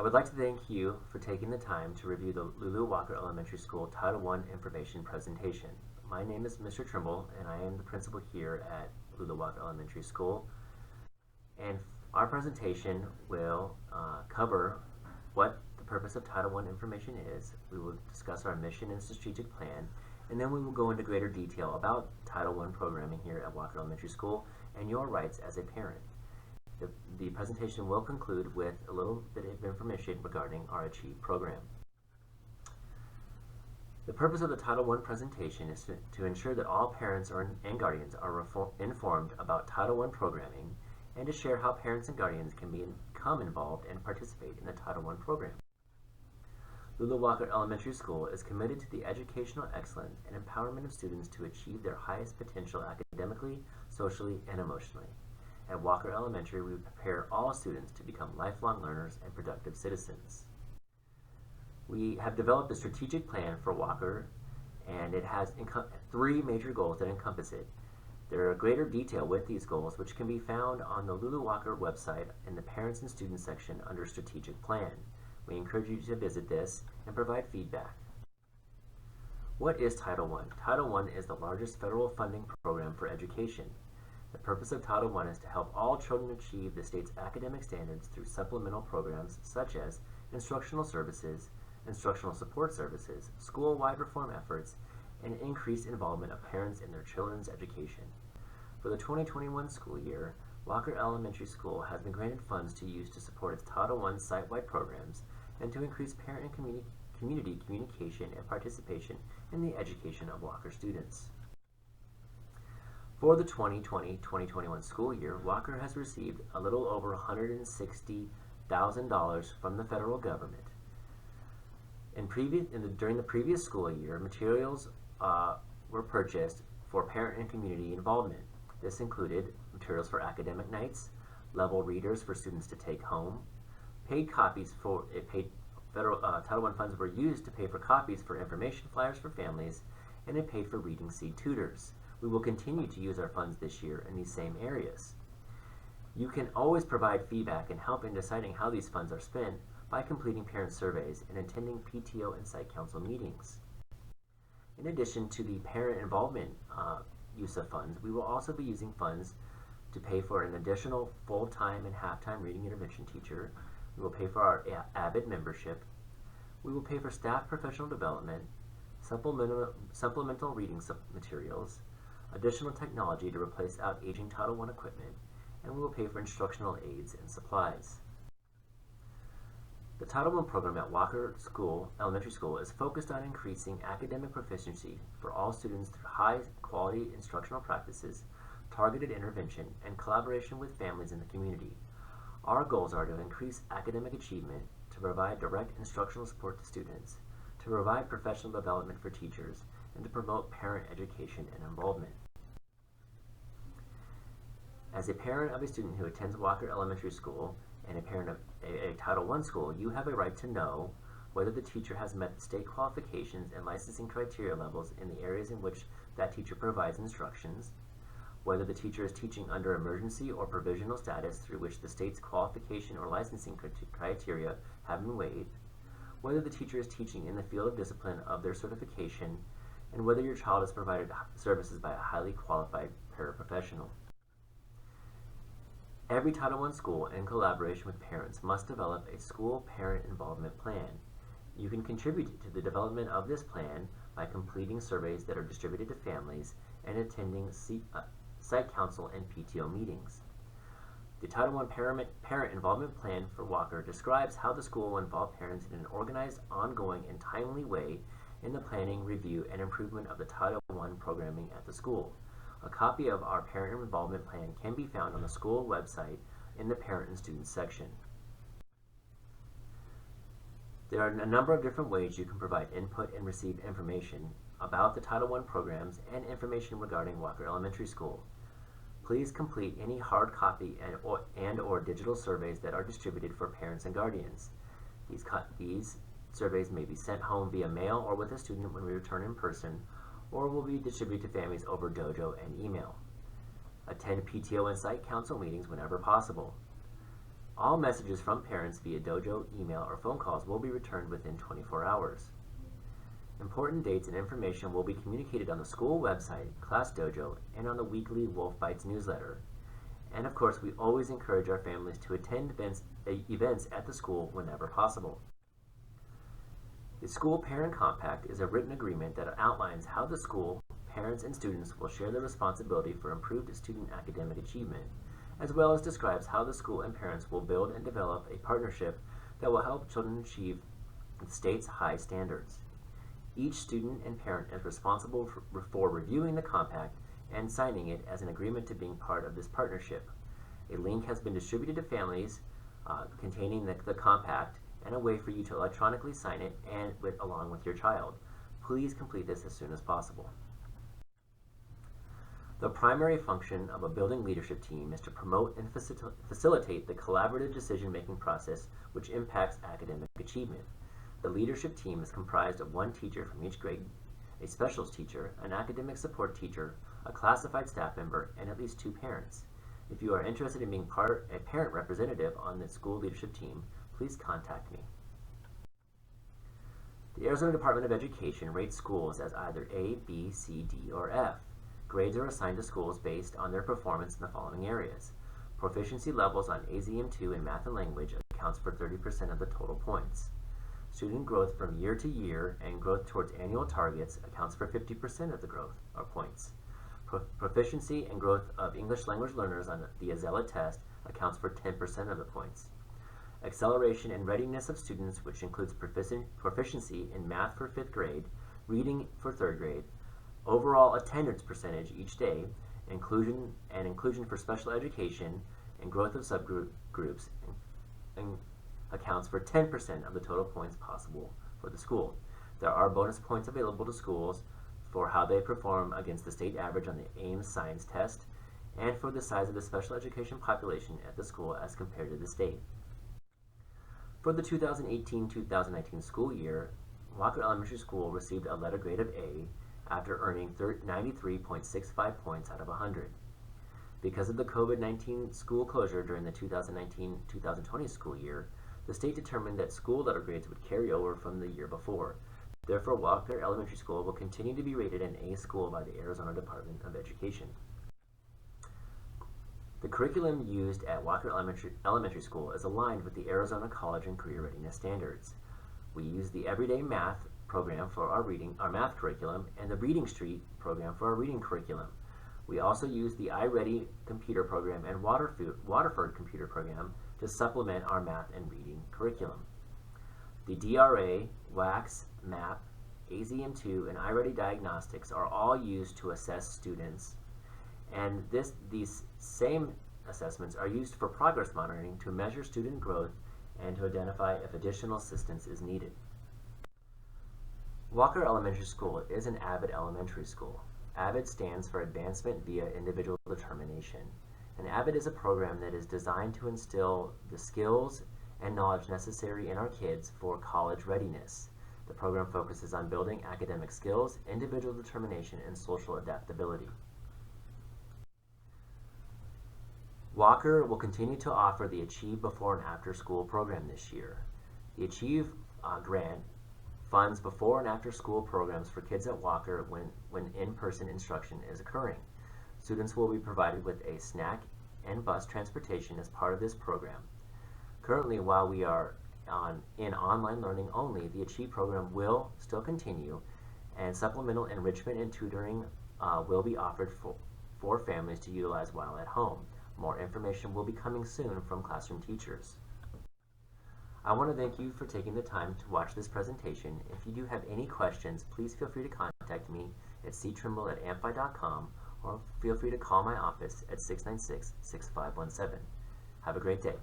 I would like to thank you for taking the time to review the Lulu Walker Elementary School Title I information presentation. My name is Mr. Trimble, and I am the principal here at Lulu Walker Elementary School. And our presentation will cover what the purpose of Title I information is. We will discuss our mission and strategic plan, and then we will go into greater detail about Title I programming here at Walker Elementary School and your rights as a parent. The presentation will conclude with a little bit of information regarding our Achieve program. The purpose of the Title I presentation is to ensure that all parents and guardians are informed about Title I programming and to share how parents and guardians can become involved and participate in the Title I program. Lulu Walker Elementary School is committed to the educational excellence and empowerment of students to achieve their highest potential academically, socially, and emotionally. At Walker Elementary, we prepare all students to become lifelong learners and productive citizens. We have developed a strategic plan for Walker, and it has three major goals that encompass it. There are greater detail with these goals, which can be found on the Lulu Walker website in the Parents and Students section under Strategic Plan. We encourage you to visit this and provide feedback. What is Title I? Title I is the largest federal funding program for education. The purpose of Title I is to help all children achieve the state's academic standards through supplemental programs such as instructional services, instructional support services, school-wide reform efforts, and increased involvement of parents in their children's education. For the 2021 school year, Walker Elementary School has been granted funds to use to support its Title I site-wide programs and to increase parent and community communication and participation in the education of Walker students. For the 2020-2021 school year, Walker has received a little over $160,000 from the federal government. During the previous school year, materials were purchased for parent and community involvement. This included materials for academic nights, level readers for students to take home, federal Title I funds were used to pay for copies for information flyers for families, and it paid for reading seed tutors. We will continue to use our funds this year in these same areas. You can always provide feedback and help in deciding how these funds are spent by completing parent surveys and attending PTO and site council meetings. In addition to the parent involvement use of funds, we will also be using funds to pay for an additional full-time and half-time reading intervention teacher. We will pay for our AVID membership. We will pay for staff professional development, supplemental reading materials, additional technology to replace aging Title I equipment, and we will pay for instructional aids and supplies. The Title I program at Walker Elementary School is focused on increasing academic proficiency for all students through high-quality instructional practices, targeted intervention, and collaboration with families in the community. Our goals are to increase academic achievement, to provide direct instructional support to students, to provide professional development for teachers, and to promote parent education and involvement. As a parent of a student who attends Walker Elementary School and a parent of a Title I school, you have a right to know whether the teacher has met the state qualifications and licensing criteria levels in the areas in which that teacher provides instructions, whether the teacher is teaching under emergency or provisional status through which the state's qualification or licensing criteria have been waived, whether the teacher is teaching in the field of discipline of their certification, and whether your child is provided services by a highly qualified paraprofessional. Every Title I school, in collaboration with parents, must develop a school parent involvement plan. You can contribute to the development of this plan by completing surveys that are distributed to families and attending site council and PTO meetings. The Title I parent involvement plan for Walker describes how the school will involve parents in an organized, ongoing, and timely way in the planning, review, and improvement of the Title I programming at the school. A copy of our parent involvement plan can be found on the school website in the Parent and Students section. There are a number of different ways you can provide input and receive information about the Title I programs and information regarding Walker Elementary School. Please complete any hard copy and or digital surveys that are distributed for parents and guardians. These surveys may be sent home via mail or with a student when we return in person, or will be distributed to families over Dojo and email. Attend PTO and site council meetings whenever possible. All messages from parents via Dojo, email, or phone calls will be returned within 24 hours. Important dates and information will be communicated on the school website, Class Dojo, and on the weekly Wolf Bites newsletter. And of course, we always encourage our families to attend events at the school whenever possible. The School Parent Compact is a written agreement that outlines how the school, parents, and students will share the responsibility for improved student academic achievement, as well as describes how the school and parents will build and develop a partnership that will help children achieve the state's high standards. Each student and parent is responsible for reviewing the compact and signing it as an agreement to being part of this partnership. A link has been distributed to families containing the compact and a way for you to electronically sign it and along with your child. Please complete this as soon as possible. The primary function of a building leadership team is to promote and facilitate the collaborative decision-making process which impacts academic achievement. The leadership team is comprised of one teacher from each grade, a specials teacher, an academic support teacher, a classified staff member, and at least 2 parents. If you are interested in being a parent representative on the school leadership team, please contact me. The Arizona Department of Education rates schools as either A, B, C, D, or F. Grades are assigned to schools based on their performance in the following areas. Proficiency levels on AZM2 in math and language accounts for 30% of the total points. Student growth from year to year and growth towards annual targets accounts for 50% of the growth or points. Proficiency and growth of English language learners on the AZELA test accounts for 10% of the points. Acceleration and readiness of students, which includes proficiency in math for 5th grade, reading for 3rd grade, overall attendance percentage each day, inclusion for special education, and growth of subgroups, and accounts for 10% of the total points possible for the school. There are bonus points available to schools for how they perform against the state average on the Ames science test, and for the size of the special education population at the school as compared to the state. For the 2018-2019 school year, Walker Elementary School received a letter grade of A after earning 93.65 points out of 100. Because of the COVID-19 school closure during the 2019-2020 school year, the state determined that school letter grades would carry over from the year before. Therefore, Walker Elementary School will continue to be rated an A school by the Arizona Department of Education. The curriculum used at Walker Elementary School is aligned with the Arizona College and Career Readiness Standards. We use the Everyday Math program for our math curriculum, and the Reading Street program for our reading curriculum. We also use the iReady computer program and Waterford computer program to supplement our math and reading curriculum. The DRA, WAX, MAP, AZM2, and iReady diagnostics are all used to assess students, and these same assessments are used for progress monitoring to measure student growth and to identify if additional assistance is needed. Walker Elementary School is an AVID elementary school. AVID stands for Advancement via Individual Determination. And AVID is a program that is designed to instill the skills and knowledge necessary in our kids for college readiness. The program focuses on building academic skills, individual determination, and social adaptability. Walker will continue to offer the Achieve Before and After School program this year. The Achieve grant funds before and after school programs for kids at Walker when in-person instruction is occurring. Students will be provided with a snack and bus transportation as part of this program. Currently, while we are in online learning only, the Achieve program will still continue, and supplemental enrichment and tutoring will be offered for families to utilize while at home. More information will be coming soon from classroom teachers. I want to thank you for taking the time to watch this presentation. If you do have any questions, please feel free to contact me at ctrimble@amphi.com or feel free to call my office at 696-6517. Have a great day.